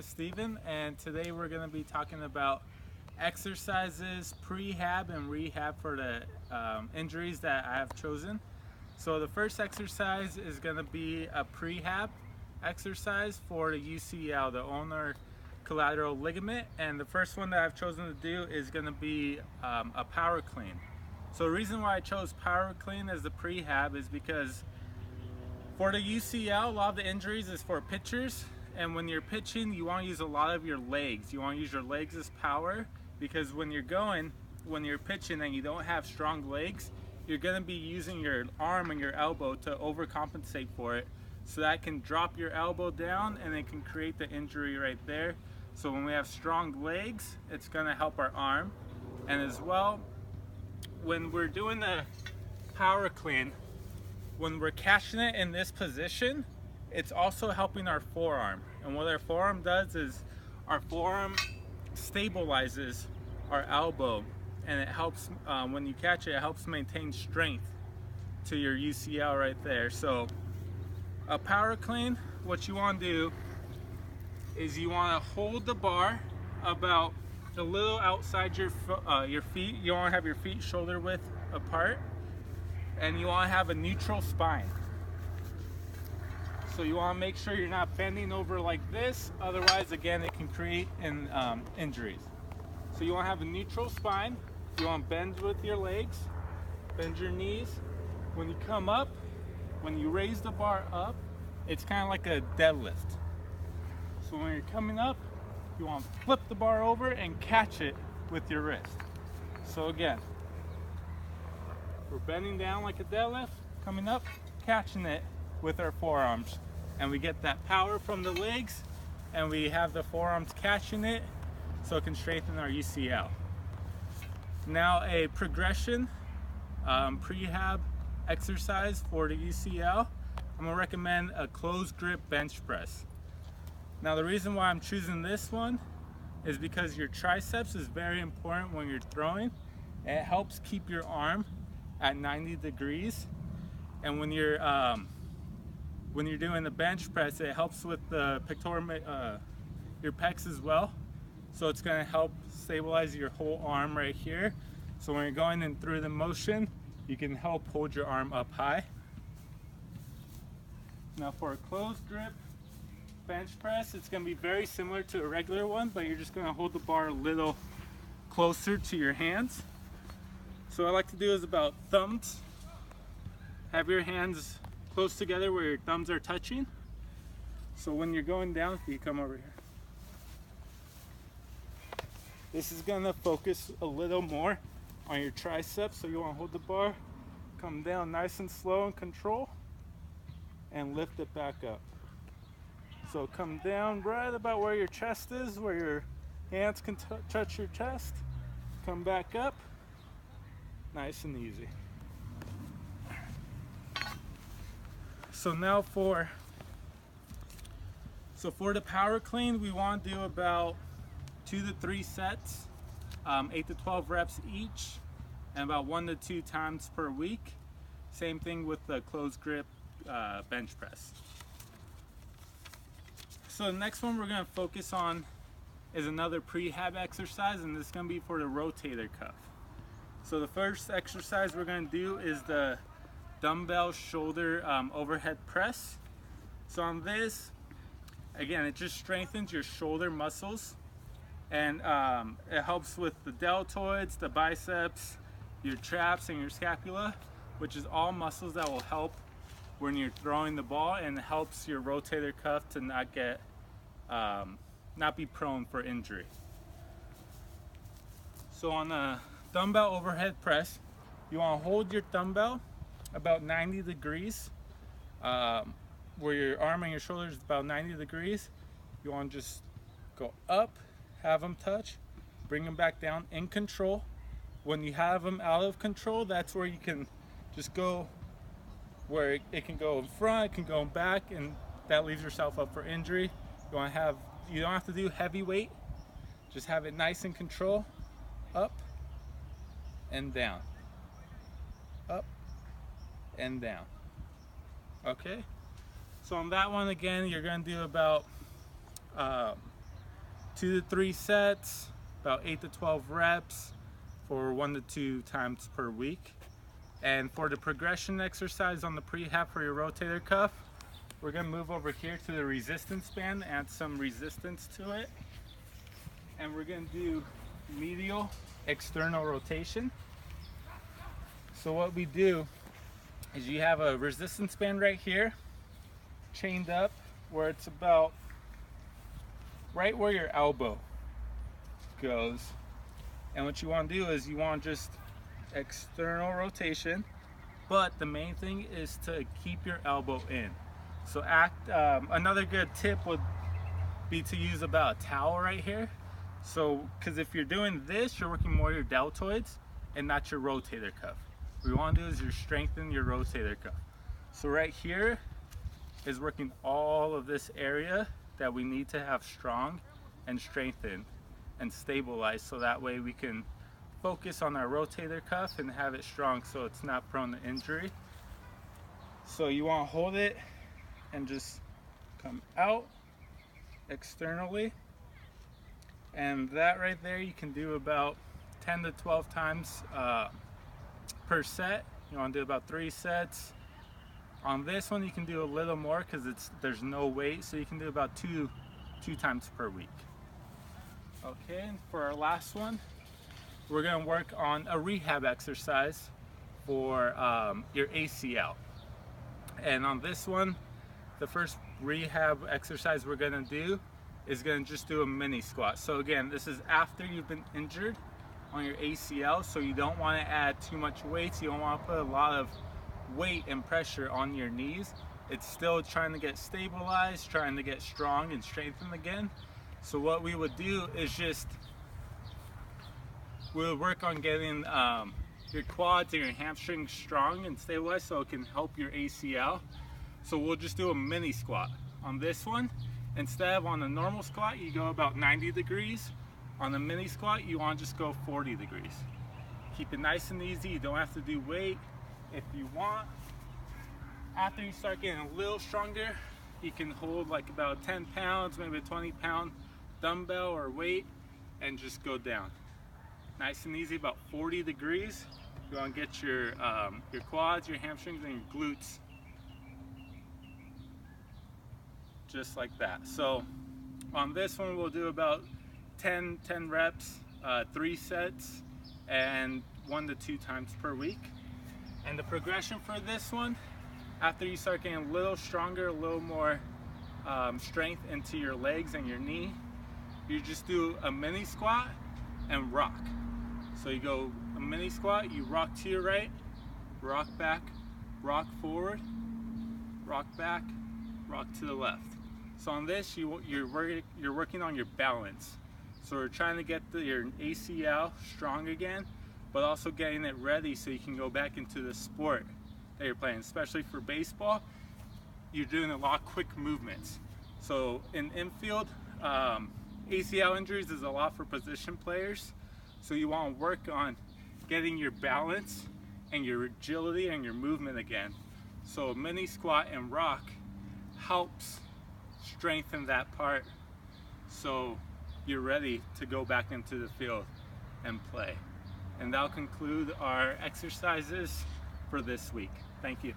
is Steven, and today we're going to be talking about exercises, prehab and rehab for the injuries that I have chosen. So the first exercise is going to be a prehab exercise for the UCL, the ulnar collateral ligament, and the first one that I've chosen to do is going to be a power clean. So the reason why I chose power clean as the prehab is because for the UCL, a lot of the injuries is for pitchers, and when you're pitching, you want to use a lot of your legs. You want to use your legs as power, because when you're pitching and you don't have strong legs, you're going to be using your arm and your elbow to overcompensate for it. So that can drop your elbow down and it can create the injury right there. So when we have strong legs, it's going to help our arm. And as well, when we're doing the power clean, when we're catching it in this position, it's also helping our forearm. And what our forearm does is our forearm stabilizes our elbow, and it helps, when you catch it, it helps maintain strength to your UCL right there. So a power clean, what you want to do is you want to hold the bar about a little outside your feet. You want to have your feet shoulder width apart, and you want to have a neutral spine. So you want to make sure you're not bending over like this, otherwise again it can create injuries. So you want to have a neutral spine. You want to bend with your legs, bend your knees. When you come up, when you raise the bar up, it's kind of like a deadlift. So when you're coming up, you want to flip the bar over and catch it with your wrist. So again, we're bending down like a deadlift, coming up, catching it with our forearms, and we get that power from the legs, and we have the forearms catching it, so it can strengthen our UCL. Now a progression prehab exercise for the UCL, I'm going to recommend a closed grip bench press. Now the reason why I'm choosing this one is because your triceps is very important when you're throwing. It helps keep your arm at 90 degrees, and when you're doing the bench press, it helps with the your pecs as well. So it's going to help stabilize your whole arm right here. So when you're going in through the motion, you can help hold your arm up high. Now for a closed grip bench press, it's going to be very similar to a regular one, but you're just going to hold the bar a little closer to your hands. So what I like to do is about thumbs. Have your hands close together where your thumbs are touching. So when you're going down, you come over here. This is going to focus a little more on your triceps, so you want to hold the bar, come down nice and slow and control, and lift it back up. So come down right about where your chest is, where your hands can touch your chest. Come back up, nice and easy. So now for the power clean, we want to do about 2 to 3 sets, 8 to 12 reps each, and about 1 to 2 times per week. Same thing with the closed grip bench press. So the next one we're going to focus on is another prehab exercise, and this is going to be for the rotator cuff. So the first exercise we're going to do is the dumbbell shoulder overhead press. So on this, again, it just strengthens your shoulder muscles, and it helps with the deltoids, the biceps, your traps, and your scapula, which is all muscles that will help when you're throwing the ball, and it helps your rotator cuff to not be prone for injury. So on a dumbbell overhead press, you want to hold your dumbbell about 90 degrees, where your arm and your shoulder is about 90 degrees. You want to just go up, have them touch, bring them back down in control. When you have them out of control, that's where you can just go where it can go in front, it can go in back, and that leaves yourself up for injury. You don't have to do heavy weight, just have it nice and control, up and down, up and down. Okay, so on that one again, you're going to do about 2 to 3 sets, about 8 to 12 reps for 1 to 2 times per week. And for the progression exercise on the prehab for your rotator cuff, we're gonna move over here to the resistance band, add some resistance to it. And we're gonna do medial external rotation. So what we do is you have a resistance band right here, chained up, where it's about right where your elbow goes. And what you want to do is you want just external rotation, but the main thing is to keep your elbow in. So another good tip would be to use about a towel right here. So, because if you're doing this, you're working more your deltoids and not your rotator cuff. What you want to do is you strengthen your rotator cuff. So right here is working all of this area that we need to have strong and strengthened and stabilized, so that way we can focus on our rotator cuff and have it strong so it's not prone to injury. So you want to hold it and just come out externally, and that right there you can do about 10 to 12 times per set. You want to do about 3 sets. On this one you can do a little more because there's no weight, so you can do about two times per week. Okay, and for our last one, we're going to work on a rehab exercise for your ACL. And on this one, the first rehab exercise we're going to do is going to just do a mini squat. So again, this is after you've been injured on your ACL, so you don't want to add too much weight. So you don't want to put a lot of weight and pressure on your knees. It's still trying to get stabilized, trying to get strong and strengthened again. So what we would do is we'll work on getting your quads and your hamstrings strong and stabilized so it can help your ACL. So we'll just do a mini squat. On this one, instead of on a normal squat, you go about 90 degrees. On the mini squat, you want to just go 40 degrees. Keep it nice and easy. You don't have to do weight. If you want, after you start getting a little stronger, you can hold like about 10 pounds, maybe a 20-pound dumbbell or weight, and just go down. Nice and easy, about 40 degrees. You want to get your quads, your hamstrings, and your glutes just like that. So on this one, we'll do about 10 reps, 3 sets, and 1 to 2 times per week. And the progression for this one, after you start getting a little stronger, a little more strength into your legs and your knee, you just do a mini squat and rock. So you go a mini squat, you rock to your right, rock back, rock forward, rock back, rock to the left. So on this, you're working on your balance. So we're trying to get your ACL strong again, but also getting it ready so you can go back into the sport that you're playing. Especially for baseball, you're doing a lot of quick movements. So in infield, ACL injuries is a lot for position players. So you want to work on getting your balance and your agility and your movement again. So a mini squat and rock helps strengthen that part so you're ready to go back into the field and play. And that'll conclude our exercises for this week. Thank you.